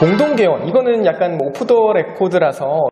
공동개원, 이거는 약간 오프 더 레코드라서.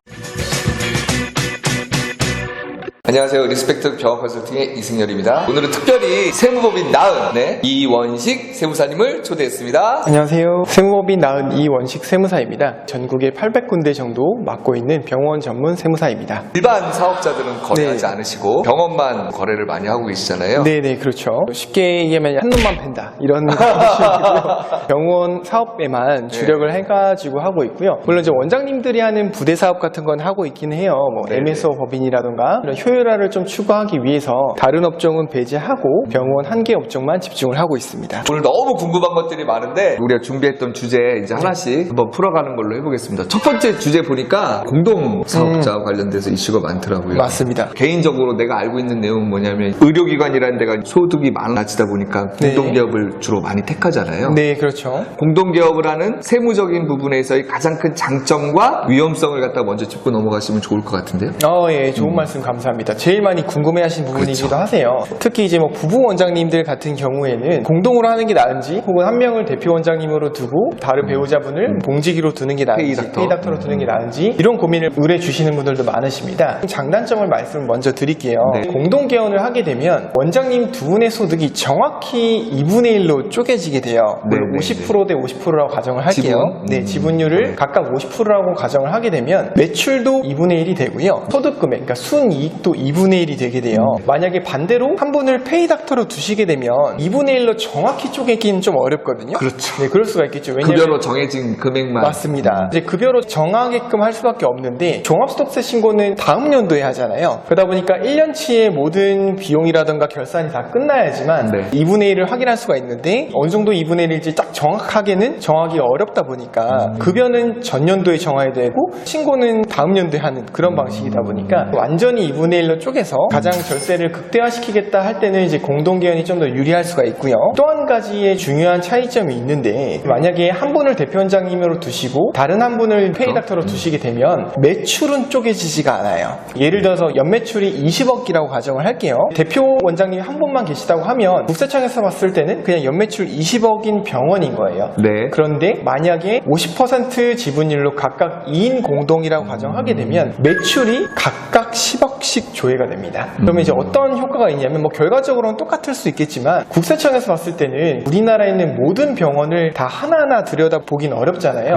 안녕하세요. 리스펙트 병원 컨설팅의 이승열입니다. 오늘은 특별히 세무법인 나은 이원식 세무사님을 초대했습니다. 안녕하세요. 세무법인 나은 이원식 세무사입니다. 전국에 800군데 정도 맡고 있는 병원 전문 세무사입니다. 일반 사업자들은 거래하지 않으시고 병원만 거래를 많이 하고 계시잖아요. 네네, 그렇죠. 쉽게 얘기하면 한 놈만 팬다 이런 식이고요. 병원 사업에만 주력을 해가지고 하고 있고요. 물론 이제 원장님들이 하는 부대 사업 같은 건 하고 있긴 해요. 뭐 MSO 법인이라던가 이런 효율화를 좀 추구하기 위해서 다른 업종은 배제하고 병원 한 개 업종만 집중을 하고 있습니다. 오늘 너무 궁금한 것들이 많은데 우리가 준비했던 주제 이제 하나씩 한번 풀어가는 걸로 해보겠습니다. 첫 번째 주제 보니까 공동사업자 관련돼서 이슈가 많더라고요. 맞습니다. 개인적으로 내가 알고 있는 내용은 뭐냐면 의료기관이라는 데가 소득이 많아지다 보니까 공동기업을 주로 많이 택하잖아요. 네, 그렇죠. 공동기업을 하는 세무적인 부분에서의 가장 큰 장점과 위험성을 갖다 먼저 짚고 넘어가시면 좋을 것 같은데요. 예, 좋은 말씀 감사합니다. 제일 많이 궁금해하신 부분이기도 하세요. 특히 이제 뭐 부부 원장님들 같은 경우에는 공동으로 하는 게 나은지, 혹은 한 명을 대표 원장님으로 두고 다른 배우자분을 봉지기로 두는 게 나은지, 페이닥터로 두는 게 나은지, 이런 고민을 의뢰 주시는 분들도 많으십니다. 장단점을 말씀을 먼저 드릴게요. 공동개원을 하게 되면 원장님 두 분의 소득이 정확히 2분의 1로 쪼개지게 돼요. 물론 50% 대 50%라고 가정을 할게요. 지분율을 각각 50%라고 가정을 하게 되면 매출도 2분의 1이 되고요. 소득 금액, 그러니까 순이익도 2분의 1이 되게 돼요. 만약에 반대로 한 분을 페이닥터로 두시게 되면 2분의 1로 정확히 쪼개기는 좀 어렵거든요. 그렇죠. 네, 그럴 수가 있겠죠. 왜냐면 급여로 정해진 금액만. 맞습니다. 이제 급여로 정하게끔 할 수밖에 없는데 종합소득세 신고는 다음 연도에 하잖아요. 그러다 보니까 1년치의 모든 비용이라든가 결산이 다 끝나야지만 2분의 1을 확인할 수가 있는데 어느 정도 2분의 1일지 딱 정확하게는 정하기가 어렵다 보니까 급여는 전년도에 정해야 되고 신고는 다음 연도에 하는 그런 방식이다 보니까 완전히 2분의 1로 쪼개서 가장 절세를 극대화시키겠다 할 때는 이제 공동개원이 좀 더 유리할 수가 있고요. 또 한 가지의 중요한 차이점이 있는데, 만약에 한 분을 대표 원장님으로 두시고 다른 한 분을 페이닥터로 두시게 되면 매출은 쪼개지지가 않아요. 예를 들어서 연매출이 20억이라고 가정을 할게요. 대표 원장님이 한 분만 계시다고 하면 국세청에서 봤을 때는 그냥 연매출 20억인 병원인 거예요. 그런데 만약에 50% 지분율로 각각 2인 공동이라고 가정하게 되면 매출이 각각 10억씩 조회가 됩니다. 그러면 이제 어떤 효과가 있냐면, 뭐 결과적으로는 똑같을 수 있겠지만 국세청에서 봤을 때는 우리나라에 있는 모든 병원을 다 하나하나 들여다보긴 어렵잖아요.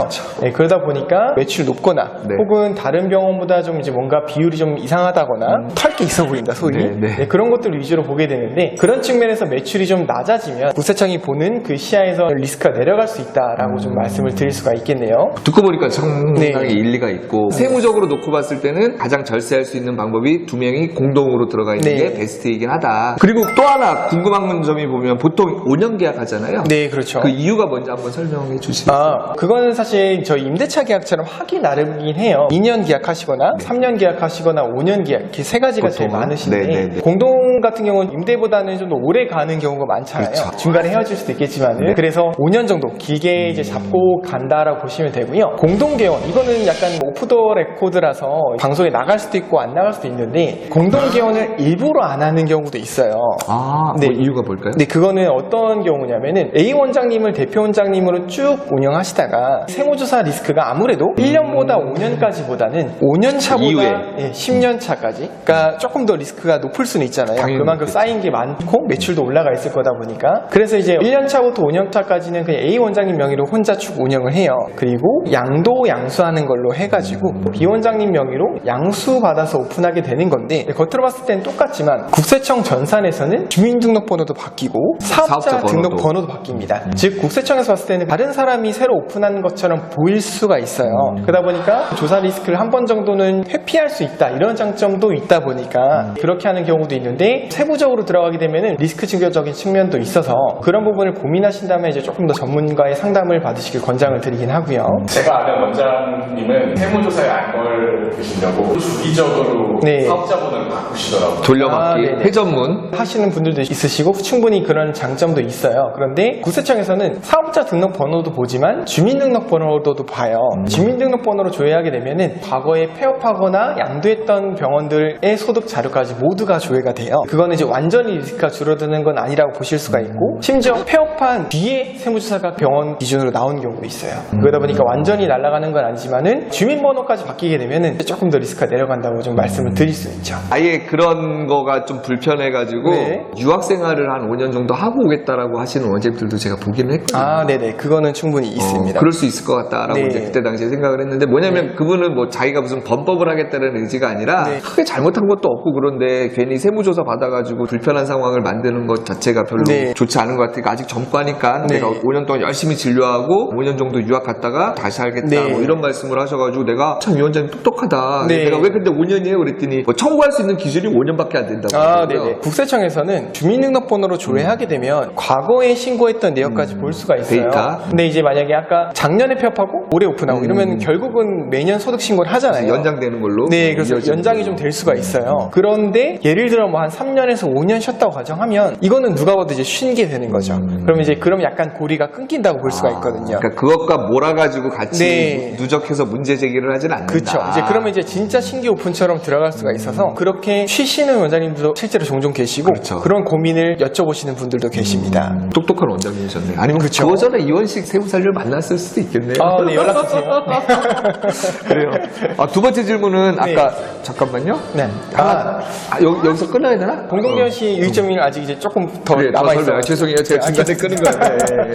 그러다 보니까 매출 높거나 혹은 다른 병원보다 좀 이제 뭔가 비율이 좀 이상하다거나 털 게 있어 보인다 소위 그런 것들 위주로 보게 되는데, 그런 측면에서 매출이 좀 낮아지면 국세청이 보는 그 시야에서 리스크가 내려갈 수 있다라고 좀 말씀을 드릴 수가 있겠네요. 듣고 보니까 상당히 일리가 있고, 세무적으로 놓고 봤을 때는 가장 절세할 수 있는 방법이 두 명이 공동으로 들어가 있는 게 베스트이긴 하다. 그리고 또 하나 궁금한 점이 보면 보통 5년 계약하잖아요. 네, 그렇죠. 그 이유가 뭔지 한번 설명해 주시겠어요? 그거는 사실 저희 임대차 계약처럼 하기 나름이긴 해요. 2년 계약하시거나 3년 계약하시거나 5년 계약, 이렇게 세 가지가 제일 많으신데 공동 같은 경우는 임대보다는 좀 더 오래 가는 경우가 많잖아요. 중간에 헤어질 수도 있겠지만 그래서 5년 정도 길게 이제 잡고 간다라고 보시면 되고요. 공동개원, 이거는 약간 오프 더 레코드라서 방송에 나갈 수도 있고 안 나갈 수도 있는데, 공동개원을 일부러 안 하는 경우도 있어요. 뭐 이유가 뭘까요? 그거는 어떤 경우냐면은 A 원장님을 대표 원장님으로 쭉 운영하시다가 세무조사 리스크가 아무래도 1년보다 5년까지보다는 5년 차보다 10년 차까지, 그러니까 조금 더 리스크가 높을 수는 있잖아요. 그만큼 쌓인 게 많고 매출도 올라가 있을 거다 보니까. 그래서 이제 1년 차부터 5년 차까지는 그냥 A 원장님 명의로 혼자 쭉 운영을 해요. 그리고 양도 양수하는 걸로 해가지고 B 원장님 명의로 양수 받아서 오픈하게 되는 건데, 겉으로 봤을 때는 똑같지만 국세청 전산에서는 주민등록번호도 바뀌고 사업자 등록번호도 바뀝니다. 즉 국세청에서 봤을 때는 다른 사람이 새로 오픈한 것처럼 보일 수가 있어요. 그러다 보니까 조사 리스크를 한 번 정도는 회피할 수 있다, 이런 장점도 있다 보니까 그렇게 하는 경우도 있는데, 세부적으로 들어가게 되면 리스크 증거적인 측면도 있어서 그런 부분을 고민하신다면 이제 조금 더 전문가의 상담을 받으시길 권장을 드리긴 하고요. 제가 아는 원장님은 세무조사에 안 걸리시려고 주기적으로 네. 사업자번호를 바꾸시더라고요. 돌려막기, 네네. 회전문. 하시는 분들도 있으시고 충분히 그런 장점도 있어요. 그런데 국세청에서는 사업자 등록번호도 보지만 주민등록번호도 봐요. 주민등록번호로 조회하게 되면은 과거에 폐업하거나 양도했던 병원들의 소득 자료까지 모두가 조회가 돼요. 그거는 이제 완전히 리스크가 줄어드는 건 아니라고 보실 수가 있고 심지어 폐업한 뒤에 세무조사가 병원 기준으로 나온 경우도 있어요. 그러다 보니까 완전히 날아가는 건 아니지만은 주민번호까지 바뀌게 되면은 조금 더 리스크가 내려간다고 좀 말씀을 드릴 수 있죠. 아예 그런 거가 좀 불편해가지고 네. 유학 생활을 한 5년 정도 하고 오겠다라고 하시는 원장님들도 제가 보기는 했거든요. 아, 네네. 그거는 충분히 있습니다. 그럴 수 있을 것 같다라고 네. 이제 그때 당시에 생각을 했는데 뭐냐면 그분은 뭐 자기가 무슨 범법을 하겠다는 의지가 아니라 네. 크게 잘못한 것도 없고 그런데 괜히 세무조사 받아가지고 불편한 상황을 만드는 것 자체가 별로 네. 좋지 않은 것 같으니까 아직 젊고하니까 네. 내가 5년 동안 열심히 진료하고 5년 정도 유학 갔다가 다시 하겠다 네. 뭐 이런 말씀을 하셔가지고 내가 참 위원장님 똑똑하다. 네. 내가 왜 근데 5년이에요? 그랬더니 뭐 청구할 수 있는 기준이 5년밖에 안 된다고 아, 하더라고요. 네네. 국세청에서는 주민등록번호로 조회하게 되면 과거에 신고했던 내역까지 볼 수가 있어요. 데이터. 근데 이제 만약에 아까 작년에 폐업하고 올해 오픈하고 이러면 결국은 매년 소득 신고를 하잖아요. 연장되는 걸로. 네, 그래서 이어지는 연장이 걸로. 좀 될 수가 있어요. 그런데 예를 들어 뭐 한 3년에서 5년 쉬었다고 가정하면 이거는 누가 봐도 이제 쉰 게 되는 거죠. 그럼 약간 고리가 끊긴다고 볼 수가 있거든요. 그러니까 그것과 몰아가지고 같이 네. 누적해서 문제 제기를 하진 않는다. 그렇죠. 이제 그러면 이제 진짜 신규 오픈처럼 들어갈 수가 있어서 그렇게 쉬시는 원장님도 실제로 종종 계시고 그렇죠. 그런 고민을 여쭤보시는 분들도 계십니다. 똑똑한 원장님이셨네. 아니면 그쵸. 그 전에 이원식 세무사를 만났을 수도 있겠네요. 아, 네, 연락 주세요. 그래요. 두 번째 질문은 네. 아까 잠깐만요. 네. 여기서 끊어야 되나? 공동대원 씨 1.1 아직 이제 조금 더 그래, 더 남아 있어요. 설명. 죄송해요. 제가 중간에 끄는 거예요. 네.